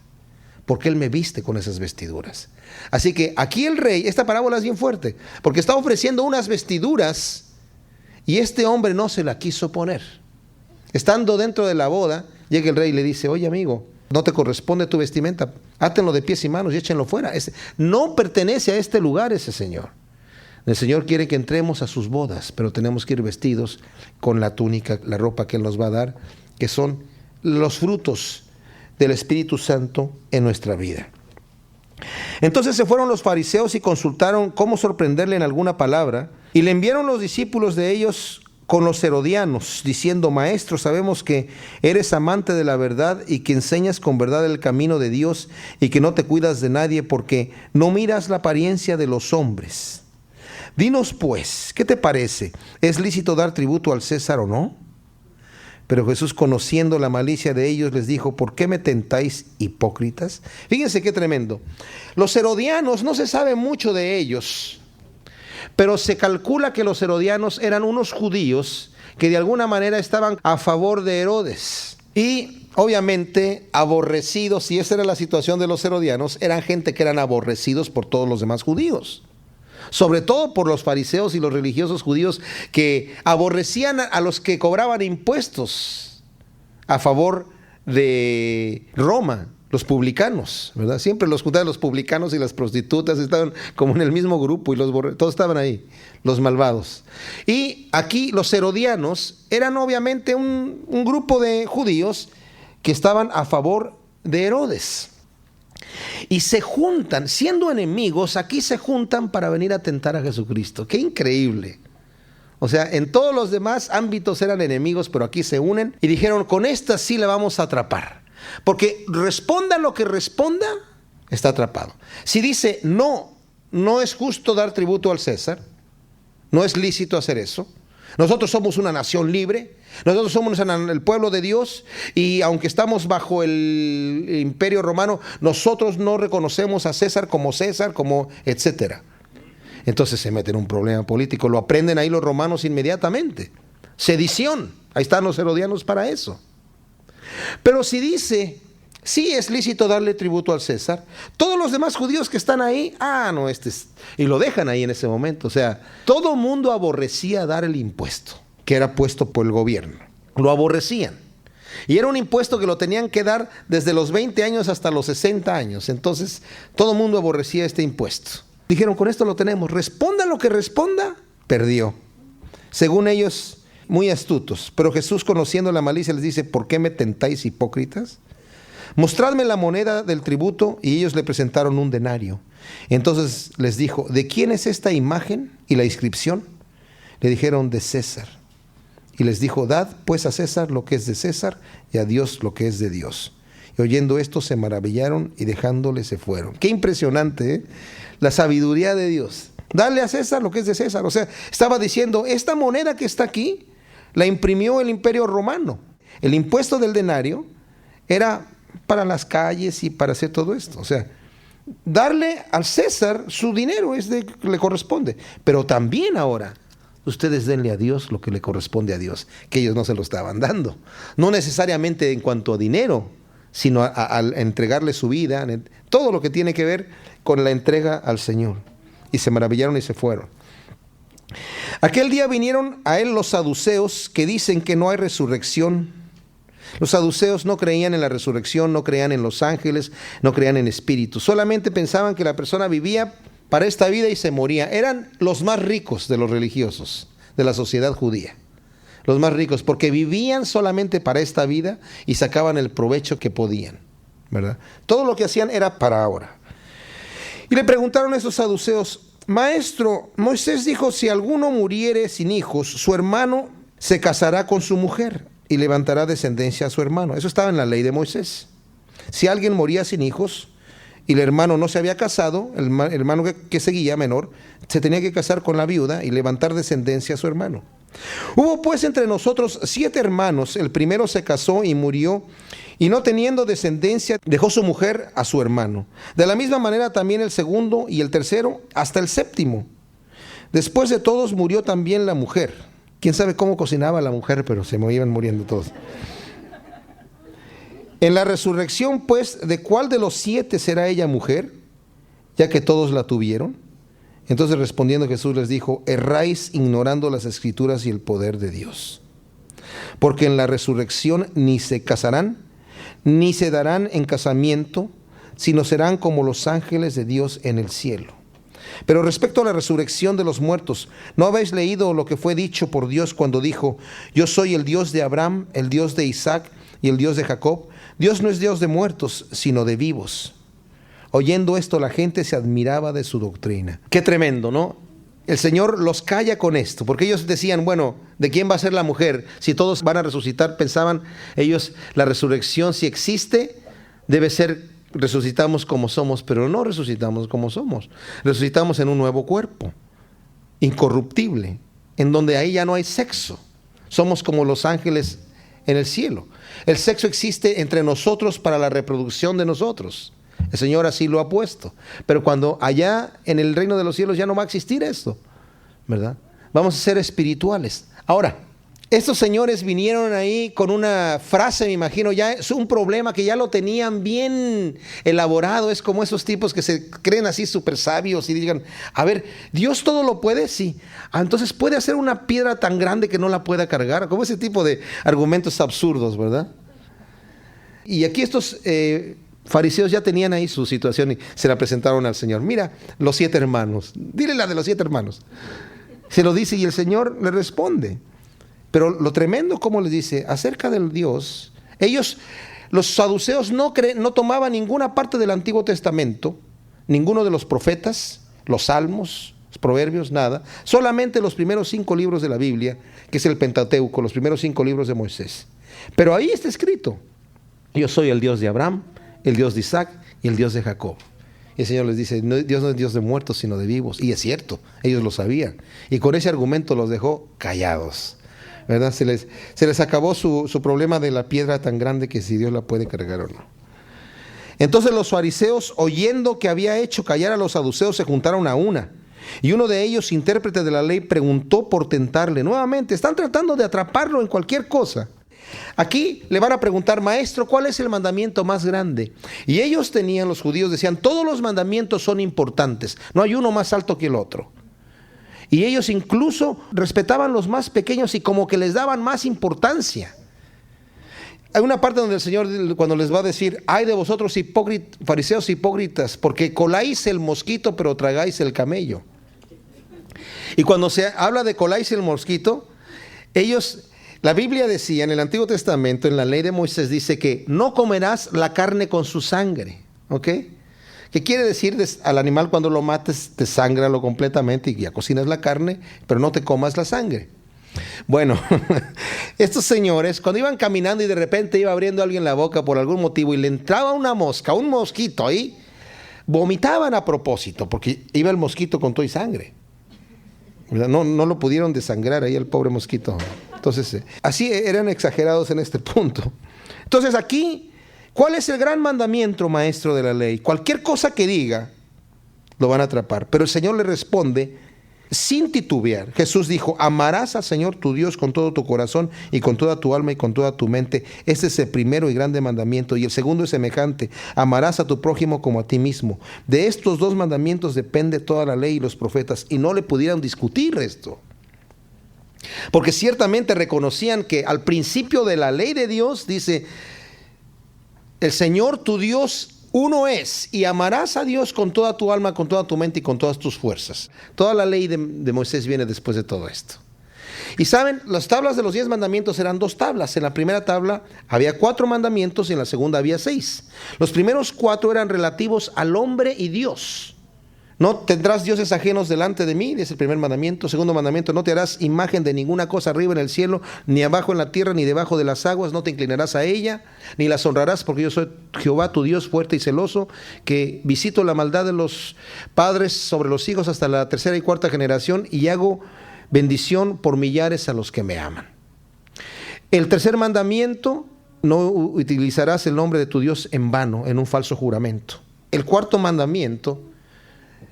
Speaker 1: porque Él me viste con esas vestiduras. Así que aquí el rey, esta parábola es bien fuerte, porque está ofreciendo unas vestiduras y este hombre no se la quiso poner. Estando dentro de la boda, llega el rey y le dice: oye amigo, no te corresponde tu vestimenta, átenlo de pies y manos y échenlo fuera. No pertenece a este lugar ese señor. El Señor quiere que entremos a sus bodas, pero tenemos que ir vestidos con la túnica, la ropa que Él nos va a dar, que son los frutos del Espíritu Santo en nuestra vida. Entonces se fueron los fariseos y consultaron cómo sorprenderle en alguna palabra, y le enviaron los discípulos de ellos con los herodianos, diciendo: Maestro, sabemos que eres amante de la verdad y que enseñas con verdad el camino de Dios y que no te cuidas de nadie porque no miras la apariencia de los hombres. Dinos pues, ¿qué te parece? ¿Es lícito dar tributo al César o no? Pero Jesús, conociendo la malicia de ellos, les dijo: ¿por qué me tentáis, hipócritas? Fíjense qué tremendo. Los herodianos, no se sabe mucho de ellos, pero se calcula que los herodianos eran unos judíos que de alguna manera estaban a favor de Herodes. Y obviamente aborrecidos, y esa era la situación de los herodianos, eran gente que eran aborrecidos por todos los demás judíos. Sobre todo por los fariseos y los religiosos judíos que aborrecían a los que cobraban impuestos a favor de Roma, los publicanos, ¿verdad? Siempre los juntaban los publicanos y las prostitutas, estaban como en el mismo grupo y todos estaban ahí, los malvados. Y aquí los herodianos eran obviamente un grupo de judíos que estaban a favor de Herodes. Y se juntan, siendo enemigos, aquí se juntan para venir a tentar a Jesucristo. ¡Qué increíble! O sea, en todos los demás ámbitos eran enemigos, pero aquí se unen y dijeron, con esta sí le vamos a atrapar. Porque responda lo que responda, está atrapado. Si dice, no es justo dar tributo al César, no es lícito hacer eso. Nosotros somos una nación libre, nosotros somos el pueblo de Dios, y aunque estamos bajo el imperio romano, nosotros no reconocemos a César, como etcétera. Entonces se meten en un problema político, lo aprenden ahí los romanos inmediatamente. Sedición, ahí están los herodianos para eso. Pero si dice, sí es lícito darle tributo al César, todos los demás judíos que están ahí, y lo dejan ahí en ese momento. O sea, todo mundo aborrecía dar el impuesto que era puesto por el gobierno. Lo aborrecían. Y era un impuesto que lo tenían que dar desde los 20 años hasta los 60 años. Entonces, todo mundo aborrecía este impuesto. Dijeron, con esto lo tenemos. Responda lo que responda, perdió. Según ellos, muy astutos. Pero Jesús, conociendo la malicia, les dice, ¿por qué me tentáis, hipócritas? Mostradme la moneda del tributo. Y ellos le presentaron un denario. Entonces les dijo, ¿de quién es esta imagen y la inscripción? Le dijeron, de César. Y les dijo, dad pues a César lo que es de César y a Dios lo que es de Dios. Y oyendo esto se maravillaron y dejándole se fueron. Qué impresionante, ¿eh? La sabiduría de Dios. Dale a César lo que es de César. O sea, estaba diciendo, esta moneda que está aquí la imprimió el imperio romano. El impuesto del denario era para las calles y para hacer todo esto. O sea, darle al César su dinero le corresponde. Pero también ahora, ustedes denle a Dios lo que le corresponde a Dios, que ellos no se lo estaban dando. No necesariamente en cuanto a dinero, sino al entregarle su vida, todo lo que tiene que ver con la entrega al Señor. Y se maravillaron y se fueron. Aquel día vinieron a él los saduceos, que dicen que no hay resurrección. Los saduceos no creían en la resurrección, no creían en los ángeles, no creían en espíritus. Solamente pensaban que la persona vivía para esta vida y se moría. Eran los más ricos de los religiosos de la sociedad judía. Los más ricos, porque vivían solamente para esta vida y sacaban el provecho que podían, ¿verdad? Todo lo que hacían era para ahora. Y le preguntaron a esos saduceos, maestro, Moisés dijo, si alguno muriere sin hijos, su hermano se casará con su mujer y levantará descendencia a su hermano. Eso estaba en la ley de Moisés. Si alguien moría sin hijos y el hermano no se había casado, el hermano que seguía menor, se tenía que casar con la viuda y levantar descendencia a su hermano. Hubo pues entre nosotros 7 hermanos, el primero se casó y murió, y no teniendo descendencia, dejó su mujer a su hermano. De la misma manera también el segundo y el tercero, hasta el séptimo. Después de todos murió también la mujer. Quién sabe cómo cocinaba la mujer, pero se me iban muriendo todos. En la resurrección, pues, ¿de cuál de los 7 será ella mujer? Ya que todos la tuvieron. Entonces respondiendo Jesús les dijo, erráis ignorando las escrituras y el poder de Dios. Porque en la resurrección ni se casarán, ni se darán en casamiento, sino serán como los ángeles de Dios en el cielo. Pero respecto a la resurrección de los muertos, ¿no habéis leído lo que fue dicho por Dios cuando dijo, yo soy el Dios de Abraham, el Dios de Isaac y el Dios de Jacob? Dios no es Dios de muertos, sino de vivos. Oyendo esto, la gente se admiraba de su doctrina. Qué tremendo, ¿no? El Señor los calla con esto, porque ellos decían, bueno, ¿de quién va a ser la mujer? Si todos van a resucitar, pensaban ellos, la resurrección, si existe, debe ser, resucitamos como somos, pero no resucitamos como somos. Resucitamos en un nuevo cuerpo, incorruptible, en donde ahí ya no hay sexo. Somos como los ángeles en el cielo. El sexo existe entre nosotros para la reproducción de nosotros. El Señor así lo ha puesto. Pero cuando allá en el reino de los cielos ya no va a existir esto, ¿verdad? Vamos a ser espirituales. Ahora, Estos señores vinieron ahí con una frase, me imagino, ya es un problema que ya lo tenían bien elaborado. Es como esos tipos que se creen así súper sabios y digan, a ver, ¿Dios todo lo puede? Sí. Entonces puede hacer una piedra tan grande que no la pueda cargar. Como ese tipo de argumentos absurdos, ¿verdad? Y aquí estos fariseos ya tenían ahí su situación y se la presentaron al Señor. Mira, los 7 hermanos. Dile la de los 7 hermanos. Se lo dice y el Señor le responde. Pero lo tremendo, como les dice, acerca del Dios, ellos, los saduceos, no tomaban ninguna parte del Antiguo Testamento, ninguno de los profetas, los salmos, los proverbios, nada, solamente los primeros 5 libros de la Biblia, que es el Pentateuco, los primeros 5 libros de Moisés. Pero ahí está escrito, yo soy el Dios de Abraham, el Dios de Isaac y el Dios de Jacob. Y el Señor les dice, Dios no es Dios de muertos, sino de vivos. Y es cierto, ellos lo sabían. Y con ese argumento los dejó callados, ¿verdad? Se les acabó su problema de la piedra tan grande que si Dios la puede cargar o no. Entonces los fariseos, oyendo que había hecho callar a los saduceos, se juntaron a una. Y uno de ellos, intérprete de la ley, preguntó por tentarle. Nuevamente, están tratando de atraparlo en cualquier cosa. Aquí le van a preguntar, maestro, ¿cuál es el mandamiento más grande? Y ellos tenían, los judíos decían, todos los mandamientos son importantes. No hay uno más alto que el otro. Y ellos incluso respetaban los más pequeños y como que les daban más importancia. Hay una parte donde el Señor, cuando les va a decir, ay de vosotros fariseos hipócritas, porque coláis el mosquito pero tragáis el camello. Y cuando se habla de coláis el mosquito, la Biblia decía en el Antiguo Testamento, en la ley de Moisés, dice que no comerás la carne con su sangre, ¿ok? ¿Qué quiere decir? Al animal cuando lo mates, desángralo completamente y ya cocinas la carne, pero no te comas la sangre. Bueno, estos señores, cuando iban caminando y de repente iba abriendo a alguien la boca por algún motivo y le entraba una mosca, un mosquito ahí, vomitaban a propósito, porque iba el mosquito con todo y sangre. No lo pudieron desangrar ahí el pobre mosquito. Entonces, así eran exagerados en este punto. Entonces aquí, ¿cuál es el gran mandamiento, maestro de la ley? Cualquier cosa que diga, lo van a atrapar. Pero el Señor le responde sin titubear. Jesús dijo, amarás al Señor tu Dios con todo tu corazón y con toda tu alma y con toda tu mente. Este es el primero y grande mandamiento. Y el segundo es semejante, amarás a tu prójimo como a ti mismo. De estos 2 mandamientos depende toda la ley y los profetas. Y no le pudieran discutir esto. Porque ciertamente reconocían que al principio de la ley de Dios dice, el Señor tu Dios uno es, y amarás a Dios con toda tu alma, con toda tu mente y con todas tus fuerzas. Toda la ley de Moisés viene después de todo esto. Y saben, las tablas de los 10 mandamientos eran 2 tablas. En la primera tabla había 4 mandamientos y en la segunda había 6. Los primeros 4 eran relativos al hombre y Dios. No tendrás dioses ajenos delante de mí, es el primer mandamiento. Segundo mandamiento, no te harás imagen de ninguna cosa arriba en el cielo, ni abajo en la tierra, ni debajo de las aguas. No te inclinarás a ella, ni las honrarás, porque yo soy Jehová tu Dios fuerte y celoso, que visito la maldad de los padres sobre los hijos hasta la 3ª y 4ª generación, y hago bendición por millares a los que me aman. El tercer mandamiento, no utilizarás el nombre de tu Dios en vano, en un falso juramento. El cuarto mandamiento,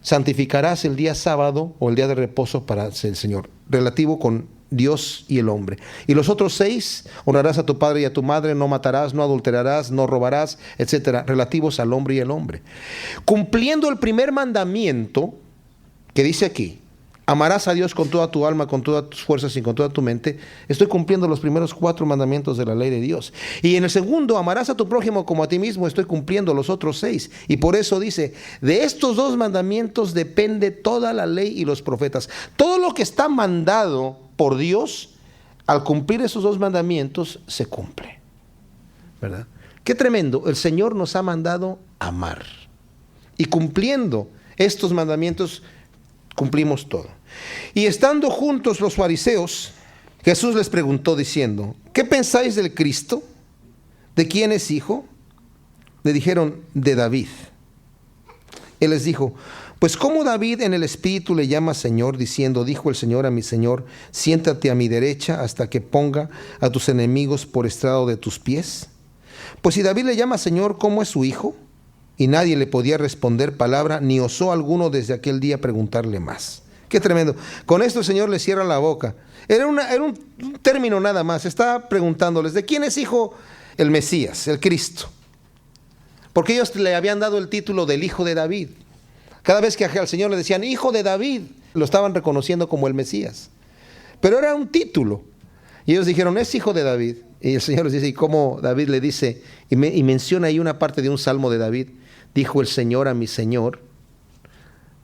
Speaker 1: santificarás el día sábado o el día de reposo para el Señor, relativo con Dios y el hombre. Y los otros 6, honrarás a tu padre y a tu madre, no matarás, no adulterarás, no robarás, etcétera, relativos al hombre y el hombre. Cumpliendo el primer mandamiento, que dice aquí, amarás a Dios con toda tu alma, con todas tus fuerzas y con toda tu mente, estoy cumpliendo los primeros 4 mandamientos de la ley de Dios. Y en el segundo, amarás a tu prójimo como a ti mismo, estoy cumpliendo los otros 6. Y por eso dice, de estos 2 mandamientos depende toda la ley y los profetas. Todo lo que está mandado por Dios, al cumplir esos 2 mandamientos, se cumple. ¿Verdad? Qué tremendo, el Señor nos ha mandado amar. Y cumpliendo estos mandamientos, cumplimos todo. Y estando juntos los fariseos, Jesús les preguntó diciendo, ¿qué pensáis del Cristo? ¿De quién es hijo? Le dijeron, de David. Él les dijo, pues ¿cómo David en el Espíritu le llama Señor, diciendo, dijo el Señor a mi Señor, siéntate a mi derecha hasta que ponga a tus enemigos por estrado de tus pies? Pues si David le llama Señor, ¿cómo es su hijo? Y nadie le podía responder palabra, ni osó alguno desde aquel día preguntarle más. Qué tremendo. Con esto el Señor les cierra la boca. Era un término nada más. Estaba preguntándoles, ¿de quién es hijo el Mesías, el Cristo? Porque ellos le habían dado el título del hijo de David. Cada vez que al Señor le decían, hijo de David, lo estaban reconociendo como el Mesías. Pero era un título. Y ellos dijeron, es hijo de David. Y el Señor les dice, ¿y cómo David le dice? Y menciona ahí una parte de un salmo de David. Dijo el Señor a mi Señor.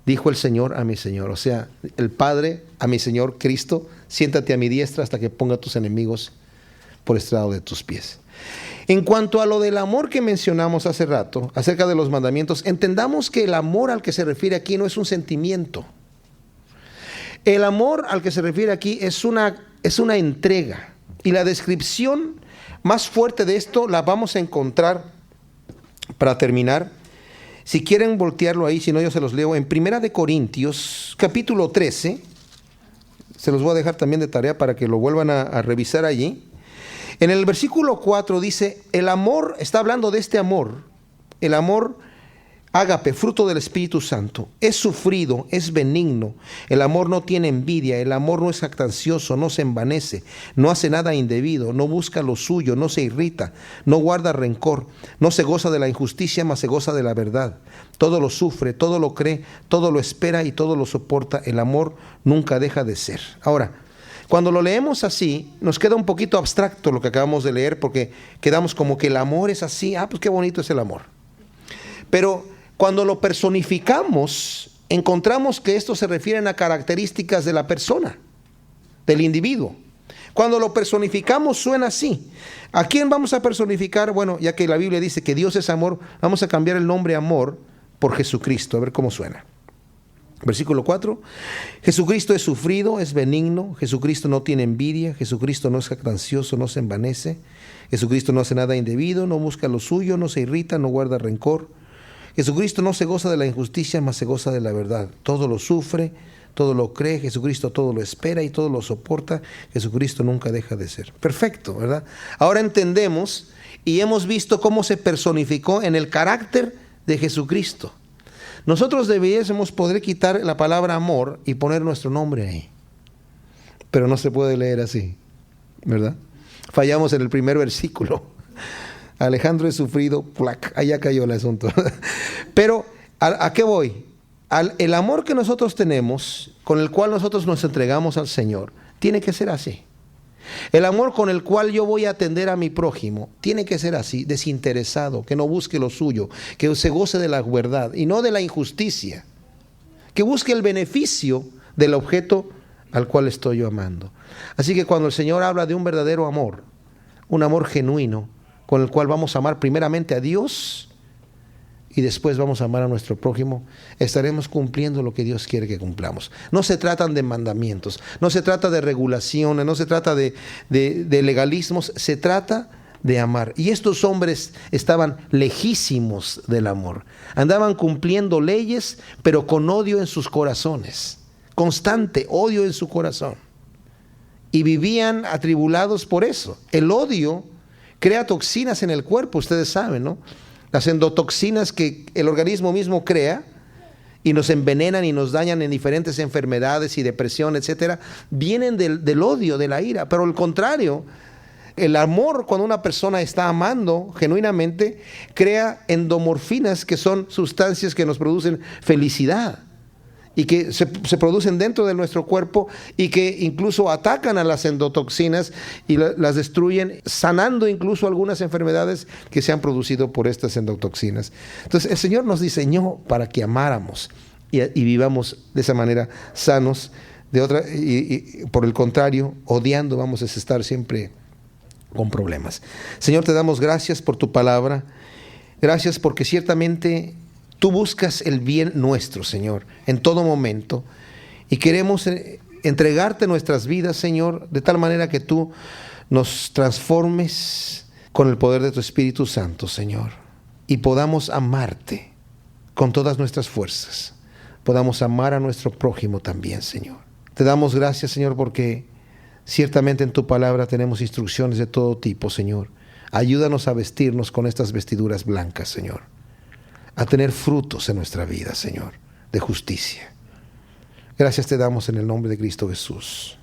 Speaker 1: Dijo el Señor a mi Señor. O sea, el Padre a mi Señor Cristo, siéntate a mi diestra hasta que ponga a tus enemigos por estrado de tus pies. En cuanto a lo del amor que mencionamos hace rato, acerca de los mandamientos, entendamos que el amor al que se refiere aquí no es un sentimiento. El amor al que se refiere aquí es una entrega. Y la descripción más fuerte de esto la vamos a encontrar, para terminar, si quieren voltearlo ahí, si no yo se los leo, en 1 Corintios, capítulo 13, se los voy a dejar también de tarea para que lo vuelvan a revisar allí. En el versículo 4 dice, el amor, está hablando de este amor, el amor ágape, fruto del Espíritu Santo, es sufrido, es benigno, el amor no tiene envidia, el amor no es jactancioso, no se envanece, no hace nada indebido, no busca lo suyo, no se irrita, no guarda rencor, no se goza de la injusticia, mas se goza de la verdad. Todo lo sufre, todo lo cree, todo lo espera y todo lo soporta. El amor nunca deja de ser. Ahora, cuando lo leemos así, nos queda un poquito abstracto lo que acabamos de leer, porque quedamos como que el amor es así, pues qué bonito es el amor. Pero cuando lo personificamos, encontramos que esto se refiere a características de la persona, del individuo. Cuando lo personificamos suena así. ¿A quién vamos a personificar? Bueno, ya que la Biblia dice que Dios es amor, vamos a cambiar el nombre amor por Jesucristo, a ver cómo suena. Versículo 4, Jesucristo es sufrido, es benigno, Jesucristo no tiene envidia, Jesucristo no es jactancioso, no se envanece, Jesucristo no hace nada indebido, no busca lo suyo, no se irrita, no guarda rencor. Jesucristo no se goza de la injusticia, mas se goza de la verdad. Todo lo sufre, todo lo cree, Jesucristo todo lo espera y todo lo soporta. Jesucristo nunca deja de ser. Perfecto, ¿verdad? Ahora entendemos y hemos visto cómo se personificó en el carácter de Jesucristo. Nosotros debiésemos poder quitar la palabra amor y poner nuestro nombre ahí. Pero no se puede leer así, ¿verdad? Fallamos en el primer versículo. Alejandro es sufrido, ¡plac! Allá cayó el asunto. Pero, ¿a qué voy? El amor que nosotros tenemos, con el cual nosotros nos entregamos al Señor, tiene que ser así. El amor con el cual yo voy a atender a mi prójimo, tiene que ser así, desinteresado, que no busque lo suyo, que se goce de la verdad y no de la injusticia, que busque el beneficio del objeto al cual estoy yo amando. Así que cuando el Señor habla de un verdadero amor, un amor genuino, con el cual vamos a amar primeramente a Dios y después vamos a amar a nuestro prójimo, estaremos cumpliendo lo que Dios quiere que cumplamos. No se tratan de mandamientos, no se trata de regulaciones, no se trata de legalismos, se trata de amar. Y estos hombres estaban lejísimos del amor, andaban cumpliendo leyes, pero con odio en sus corazones, constante odio en su corazón, y vivían atribulados por eso. El odio crea toxinas en el cuerpo, ustedes saben, ¿no? Las endotoxinas que el organismo mismo crea y nos envenenan y nos dañan en diferentes enfermedades y depresión, etcétera, vienen del odio, de la ira. Pero al contrario, el amor, cuando una persona está amando genuinamente, crea endomorfinas, que son sustancias que nos producen felicidad y que se producen dentro de nuestro cuerpo y que incluso atacan a las endotoxinas y las destruyen, sanando incluso algunas enfermedades que se han producido por estas endotoxinas. Entonces el Señor nos diseñó para que amáramos y vivamos de esa manera sanos. Y por el contrario, odiando vamos a estar siempre con problemas. Señor, te damos gracias por tu palabra. Gracias porque ciertamente Tú buscas el bien nuestro, Señor, en todo momento. Y queremos entregarte nuestras vidas, Señor, de tal manera que Tú nos transformes con el poder de Tu Espíritu Santo, Señor. Y podamos amarte con todas nuestras fuerzas. Podamos amar a nuestro prójimo también, Señor. Te damos gracias, Señor, porque ciertamente en Tu palabra tenemos instrucciones de todo tipo, Señor. Ayúdanos a vestirnos con estas vestiduras blancas, Señor. A tener frutos en nuestra vida, Señor, de justicia. Gracias te damos en el nombre de Cristo Jesús.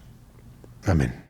Speaker 1: Amén.